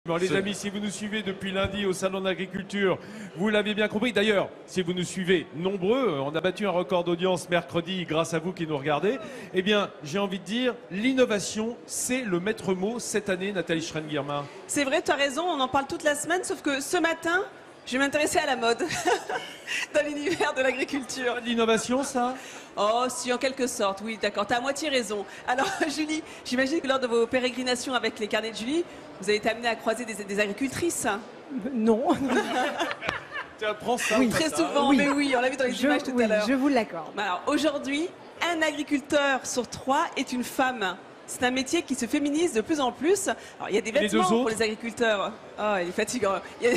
Bon, les amis, si vous nous suivez depuis lundi au Salon de l'Agriculture, vous l'avez bien compris. D'ailleurs, si vous nous suivez nombreux, on a battu un record d'audience mercredi grâce à vous qui nous regardez. Eh bien, j'ai envie de dire, l'innovation, c'est le maître mot cette année, Nathalie Schrein-Guillermin. C'est vrai, tu as raison, on en parle toute la semaine, sauf que ce matin, je vais m'intéresser à la mode dans l'univers de l'agriculture. L'innovation, ça? Oh, si, en quelque sorte, oui, d'accord, tu as à moitié raison. Alors, Julie, j'imagine que lors de vos pérégrinations avec les carnets de Julie, vous avez été amenée à croiser des agricultrices. Non. Tu apprends ça? Oui. Très souvent, Oui. mais oui, on l'a vu dans les images tout à l'heure. Je vous l'accorde. Alors, aujourd'hui, un agriculteur sur 3 est une femme. C'est un métier qui se féminise de plus en plus. Alors, il y a des vêtements pour les agriculteurs. Oh, il est fatigant. Il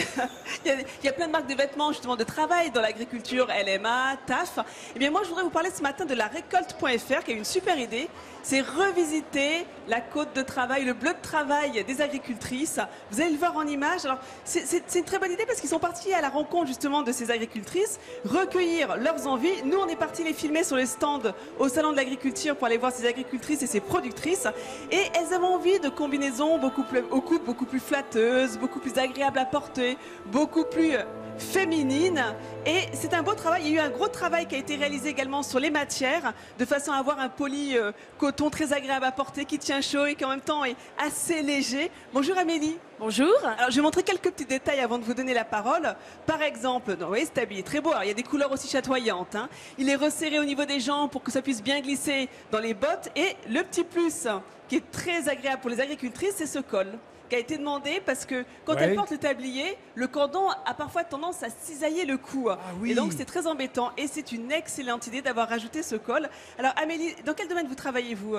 y a plein de marques de vêtements justement de travail dans l'agriculture, LMA, TAF. Eh bien, moi, je voudrais vous parler ce matin de la récolte.fr qui a une super idée. C'est revisiter la côte de travail, le bleu de travail des agricultrices. Vous allez le voir en image. Alors, c'est une très bonne idée parce qu'ils sont partis à la rencontre justement de ces agricultrices, recueillir leurs envies. Nous, on est partis les filmer sur les stands au Salon de l'Agriculture pour aller voir ces agricultrices et ces productrices. Et elles avaient envie de combinaisons aux coupes beaucoup plus flatteuses, beaucoup plus agréables à porter, beaucoup plus féminine. Et c'est un beau travail. Il y a eu un gros travail qui a été réalisé également sur les matières, de façon à avoir un poli coton très agréable à porter, qui tient chaud et qui en même temps est assez léger. Bonjour Amélie. Bonjour. Alors je vais montrer quelques petits détails avant de vous donner la parole. Par exemple, vous voyez, c'est habillé très beau. Alors, il y a des couleurs aussi chatoyantes, hein. Il est resserré au niveau des jambes pour que ça puisse bien glisser dans les bottes. Et le petit plus qui est très agréable pour les agricultrices, c'est ce col qui a été demandé parce que quand elle porte le tablier, le cordon a parfois tendance à cisailler le cou. Ah oui. Et donc c'est très embêtant et c'est une excellente idée d'avoir rajouté ce col. Alors Amélie, dans quel domaine vous travaillez-vous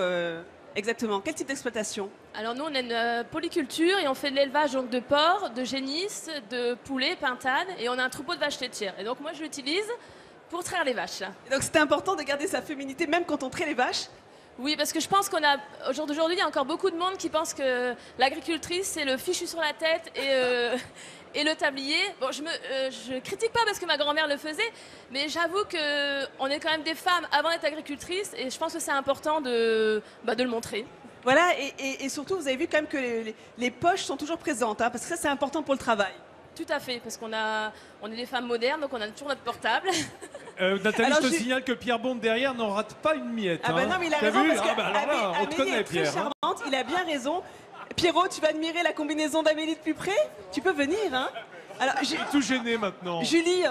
exactement? Quel type d'exploitation? Alors nous on a une polyculture et on fait de l'élevage donc de porcs, de génisses, de poulets, pintades et on a un troupeau de vaches laitières. Et donc moi je l'utilise pour traire les vaches. Et donc c'était important de garder sa féminité même quand on traite les vaches? Oui, parce que je pense au jour d'aujourd'hui, il y a encore beaucoup de monde qui pense que l'agricultrice, c'est le fichu sur la tête et le tablier. Bon, je critique pas parce que ma grand-mère le faisait, mais j'avoue qu'on est quand même des femmes avant d'être agricultrices et je pense que c'est important de le montrer. Voilà, et surtout, vous avez vu quand même que les poches sont toujours présentes, hein, parce que ça, c'est important pour le travail. Tout à fait, parce on est des femmes modernes, donc on a toujours notre portable. Nathalie, je te signale que Pierre Bonde derrière n'en rate pas une miette. Ah bah non, mais il a raison, parce que alors là, on te connaît, est très Pierre. charmante, il a bien raison. Pierrot, tu vas admirer la combinaison d'Amélie de plus près? Tu peux venir, hein? Alors, je suis tout gêné maintenant. Julie,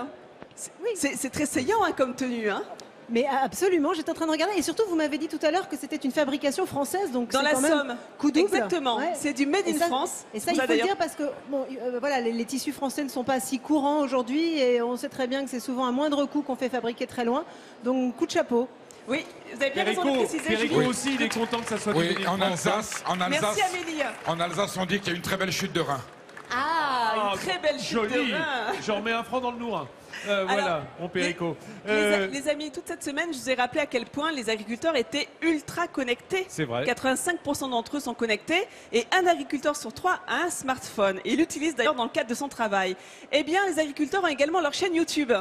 c'est très saillant hein, comme tenue, hein? Mais absolument, j'étais en train de regarder. Et surtout, vous m'avez dit tout à l'heure que c'était une fabrication française. Donc dans la quand même Somme. Coup double. Exactement. Ouais. C'est du made in France. Et ça, il faut le dire parce que bon, voilà, les tissus français ne sont pas si courants aujourd'hui. Et on sait très bien que c'est souvent à moindre coût qu'on fait fabriquer très loin. Donc, coup de chapeau. Oui, vous avez bien raison de préciser. Perico aussi, il est content que ça soit du made in France. En Alsace, merci Amélie. En Alsace, on dit qu'il y a une très belle chute de rein. Ah, une très belle chute de rein. J'en remets un franc dans le nourrin. Voilà, mon Perico. Les amis, toute cette semaine, je vous ai rappelé à quel point les agriculteurs étaient ultra connectés. C'est vrai. 85% d'entre eux sont connectés et un agriculteur sur 3 a un smartphone. Et il l'utilise d'ailleurs dans le cadre de son travail. Eh bien, les agriculteurs ont également leur chaîne YouTube.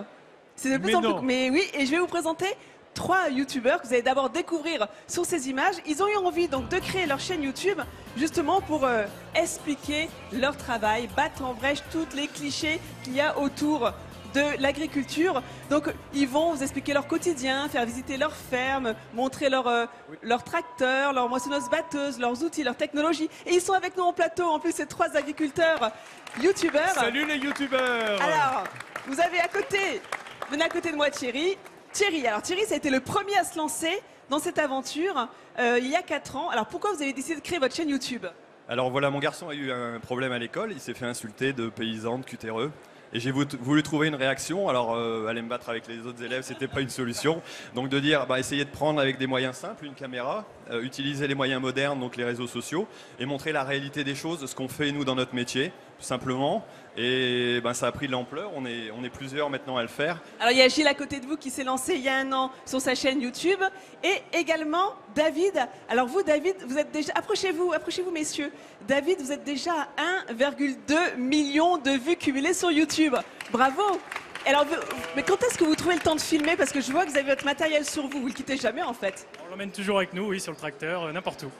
C'est de plus en plus. Mais oui, et je vais vous présenter 3 youtubeurs que vous allez d'abord découvrir sur ces images. Ils ont eu envie donc de créer leur chaîne YouTube justement pour expliquer leur travail, battre en brèche tous les clichés qu'il y a autour de l'agriculture. Donc ils vont vous expliquer leur quotidien, faire visiter leur ferme, montrer leur tracteur, leur moissonneuse batteuse, leurs outils, leur technologie. Et ils sont avec nous en plateau, en plus ces 3 agriculteurs youtubeurs. Salut les youtubeurs. Alors, vous avez venez à côté de moi Thierry. Alors Thierry, ça a été le premier à se lancer dans cette aventure il y a 4 ans. Alors pourquoi vous avez décidé de créer votre chaîne YouTube? Alors voilà, mon garçon a eu un problème à l'école, il s'est fait insulter de paysans, de cutéreux. Et j'ai voulu trouver une réaction. Alors aller me battre avec les autres élèves, c'était pas une solution. Donc de dire, essayer de prendre avec des moyens simples, une caméra, utiliser les moyens modernes, donc les réseaux sociaux, et montrer la réalité des choses, ce qu'on fait nous dans notre métier, tout simplement. Et ça a pris de l'ampleur, on est plusieurs maintenant à le faire. Alors il y a Gilles à côté de vous qui s'est lancé il y a 1 an sur sa chaîne YouTube. Et également David. Alors vous David, vous êtes déjà... Approchez-vous messieurs. David, vous êtes déjà à 1,2 million de vues cumulées sur YouTube. Bravo. Alors, mais quand est-ce que vous trouvez le temps de filmer? Parce que je vois que vous avez votre matériel sur vous, vous le quittez jamais en fait. On l'emmène toujours avec nous, oui, sur le tracteur, n'importe où.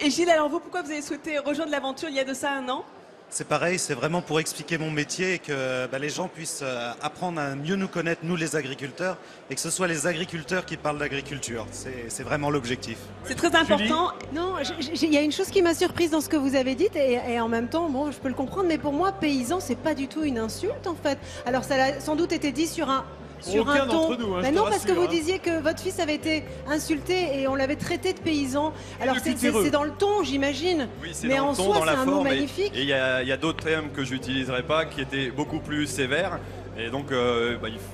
Et Gilles, alors vous, pourquoi vous avez souhaité rejoindre l'aventure il y a de ça 1 an? C'est pareil, c'est vraiment pour expliquer mon métier et que les gens puissent apprendre à mieux nous connaître, nous les agriculteurs, et que ce soit les agriculteurs qui parlent d'agriculture. C'est vraiment l'objectif. C'est très important. Julie. Non, il y a une chose qui m'a surprise dans ce que vous avez dit et en même temps, bon, je peux le comprendre, mais pour moi, paysan, c'est pas du tout une insulte en fait. Alors ça a sans doute été dit sur un Aucun ton. d'entre nous, hein, Mais je te non, parce que rassure, vous hein. disiez que votre fils avait été insulté et on l'avait traité de paysan. Alors de c'est cutéreux. dans le ton, j'imagine. Oui, c'est Mais dans en le ton, soi, dans la c'est un mot forme. magnifique. Et il y a d'autres termes que j'utiliserai pas qui étaient beaucoup plus sévères. Et donc,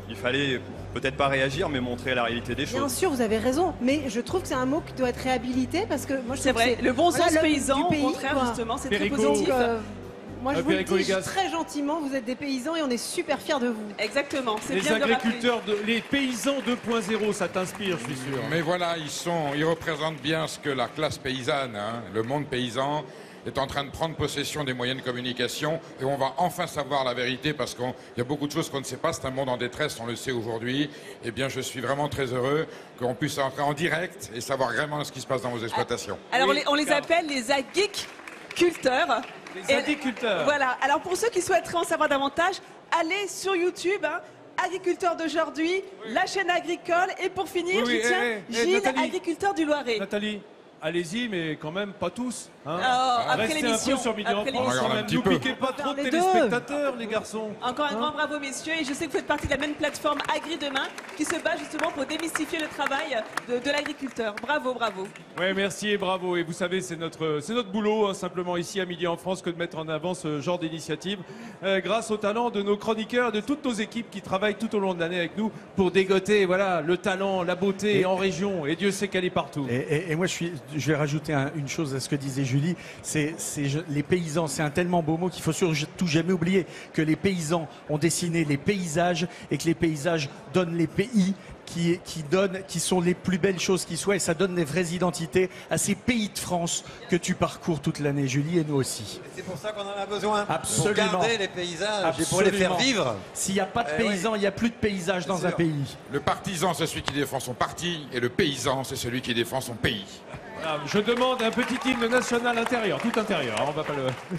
il fallait peut-être pas réagir, mais montrer la réalité des Bien choses. sûr, vous avez raison, mais je trouve que c'est un mot qui doit être réhabilité parce que moi je C'est trouve vrai, que le bon sens l'homme paysan, du pays, au contraire, quoi. justement, c'est très Perico. positif. Donc, moi je vous le Perico dis Légas. très gentiment, vous êtes des paysans et on est super fiers de vous. Exactement, c'est Les bien de rappeler. agriculteurs, les paysans 2.0, ça t'inspire, je suis sûr. Mais voilà, ils représentent bien ce que la classe paysanne, hein, le monde paysan, est en train de prendre possession des moyens de communication et on va enfin savoir la vérité parce qu'il y a beaucoup de choses qu'on ne sait pas. C'est un monde en détresse, on le sait aujourd'hui. Eh bien, je suis vraiment très heureux qu'on puisse entrer en direct et savoir vraiment ce qui se passe dans vos exploitations. Alors Oui, on les car- appelle les agriculteurs. Les agriculteurs. Voilà, alors pour ceux qui souhaiteraient en savoir davantage, allez sur YouTube, hein, Agriculteurs d'aujourd'hui, la chaîne agricole. Et pour finir, Oui, oui, je tiens Gilles, Nathalie. agriculteur du Loiret. Nathalie, allez-y, mais quand même pas tous. Hein. Après Restez un l'émission, peu sur Midi en après France l'émission. quand même. Un petit Nous peu. piquez pas trop de Les deux. téléspectateurs, les garçons. Encore un grand bravo, messieurs. Et je sais que vous faites partie de la même plateforme Agri Demain qui se bat justement pour démystifier le travail de l'agriculteur. Bravo, bravo. Ouais, merci et bravo. Et vous savez, c'est notre boulot, hein, simplement ici à Midi en France, que de mettre en avant ce genre d'initiative, grâce au talent de nos chroniqueurs, de toutes nos équipes qui travaillent tout au long de l'année avec nous pour dégoter, voilà, le talent, la beauté en région. Et Dieu sait qu'elle est partout. Et moi, je vais rajouter une chose à ce que disait Julie. Les paysans, c'est un tellement beau mot qu'il faut surtout jamais oublier que les paysans ont dessiné les paysages et que les paysages donnent les pays qui sont les plus belles choses qui soient, et ça donne des vraies identités à ces pays de France que tu parcours toute l'année, Julie, et nous aussi. C'est pour ça qu'on en a besoin. Absolument. Pour garder les paysages et pour les faire vivre. S'il n'y a pas de paysans, il n'y a plus de paysages dans un pays. Le partisan, c'est celui qui défend son parti, et le paysan, c'est celui qui défend son pays. Voilà, je demande un petit hymne national intérieur, tout intérieur. hein, on va pas le...